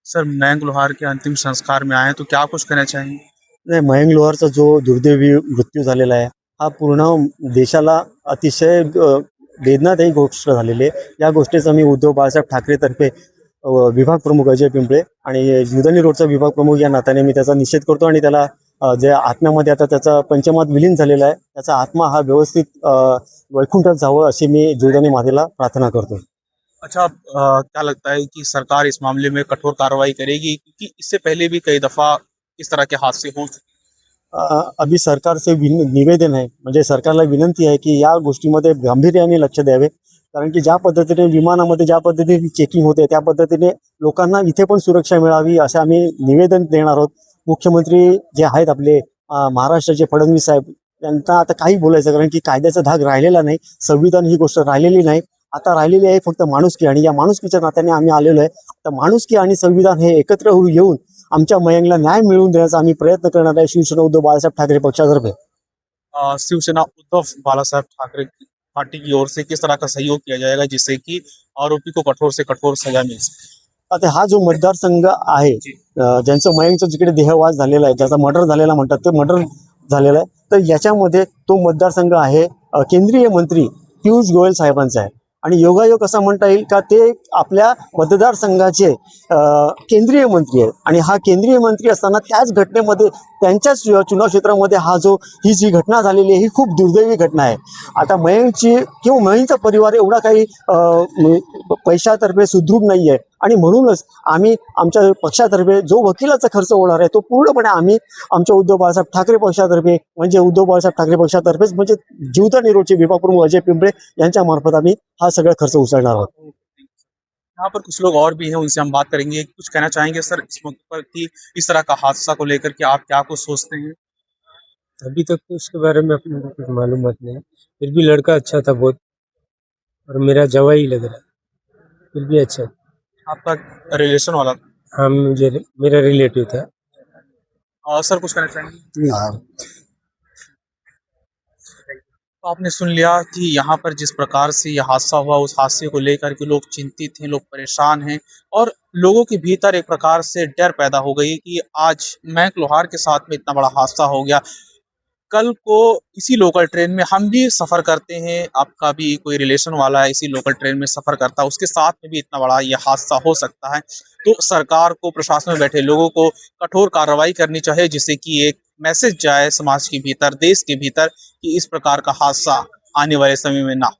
Sir Mayank लोहार के अंतिम संस्कार में आए हैं तो क्या कुछ कहना चाहेंगे? नाही, मयंक लोहारचा जो दुर्दैवी मृत्यू झालेला आहे हा पूर्ण देशाला अतिशय वेदनादायी गोष्ट झालेली आहे. या गोष्टीचा मी उद्धव बाळासाहेब ठाकरेतर्फे विभाग प्रमुख अजय पिंपळे आणि जुदनी रोडचा विभाग प्रमुख या नात्याने मी त्याचा निषेध करतो आणि त्याला जे आत्म्यामध्ये आता त्याचा पंचमात विलीन झालेला आहे त्याचा आत्मा हा व्यवस्थित वैकुंठात जावं अशी मी जुदनी मातेला प्रार्थना करतो. अच्छा, क्या लगता है कि सरकार इस मामले में कठोर कार्रवाई करेगी, क्योंकि इससे पहले भी कई दफा इस तरह के हादसे हो चुके अभी सरकार से निवेदन आहे म्हणजे सरकारला विनंती आहे की या गोष्टीमध्ये गांभीर्याने लक्ष द्यावे. कारण की ज्या पद्धतीने विमानामध्ये ज्या पद्धतीने चेकिंग होते त्या पद्धतीने लोकांना इथे पण सुरक्षा मिळावी असं आम्ही निवेदन देणार आहोत. मुख्यमंत्री जे आहेत आपले महाराष्ट्राचे फडणवीस साहेब त्यांना आता काही बोलायचं कारण की कायद्याचा धाक राहिलेला नाही. संविधान ही गोष्ट राहिलेली नाही. आता राहिलेली आहे फक्त माणुसकी आणि या माणुसकीच्या नात्याने आम्ही आलेलो आहे. तर माणुसकी आणि संविधान हे एकत्र येऊन आमच्या मयंकला न्याय मिळवून देण्याचा आम्ही प्रयत्न करणार आहे शिवसेना उद्धव बाळासाहेब ठाकरे पक्षातर्फे. शिवसेना उद्धव बालासाहेब ठाकरे पार्टी की ओर से किस तरह का सहयोग किया जाएगा जिससे कि आरोपी को कठोर से कठोर सजा मिल सके? आता हा जो मतदारसंघ आहे ज्यांचं मयंकचं जिकडे देहवास झालेला आहे ज्याचा मर्डर झालेला म्हणतात ते मर्डर झालेला आहे तर याच्यामध्ये तो मतदारसंघ आहे केंद्रीय मंत्री पियुष गोयल साहेबांचा आहे आणि योगायोग असा म्हणता येईल का ते आपल्या मतदारसंघाचे केंद्रीय मंत्री आहेत आणि हा केंद्रीय मंत्री असताना त्याच घटनेमध्ये त्यांच्याच चुनाव क्षेत्रामध्ये ही जी घटना झालेली आहे ही खूप दुर्दैवी घटना आहे. आता मयंकची किंवा मयंकचा परिवार एवढा काही पैशातर्फे सुदृढ नाही आहे आणि म्हणूनच आम्ही आमच्या पक्षातर्फे जो वकिलाचा खर्च होणार आहे तो पूर्णपणे आम्ही आमच्या उद्धव बाळासाहेब ठाकरे पक्षातर्फे म्हणजे उद्धव बाळासाहेब ठाकरे पक्षातर्फेच म्हणजे जीवदानी रोडचे विभाग प्रमुख अजय पिंपळे यांच्या मार्फत आम्ही हा सगळा खर्च उचलणार आहोत. यहाँ पर कुछ लोग और भी हैं, उनसे हम बात करेंगे. कुछ कहना चाहेंगे सर इस मौके पर कि इस तरह का हादसा को लेकर के आप क्या कुछ सोचते हैं? अभी तक तो उसके बारे में अपने को कुछ मालूमात नहीं, फिर भी लड़का अच्छा था बहुत और मेरा जवाई ही लग रहा है, फिर भी अच्छा. आपका रिलेशन वाला था? हाँ, मेरा रिलेटिव था. सर कुछ कहना चाहेंगे? तो आपने सुन लिया कि यहाँ पर जिस प्रकार से यह हादसा हुआ उस हादसे को लेकर के लोग चिंतित हैं, लोग परेशान हैं और लोगों के भीतर एक प्रकार से डर पैदा हो गई कि आज मयंक लोहार के साथ में इतना बड़ा हादसा हो गया, कल को इसी लोकल ट्रेन में हम भी सफ़र करते हैं, आपका भी कोई रिलेशन वाला है इसी लोकल ट्रेन में सफ़र करता है, उसके साथ में भी इतना बड़ा ये हादसा हो सकता है. तो सरकार को, प्रशासन में बैठे लोगों को कठोर कार्रवाई करनी चाहिए जिससे कि एक मैसेज जाए समाज के भीतर, देश के भीतर कि इस प्रकार का हादसा आने वाले समय में ना हो.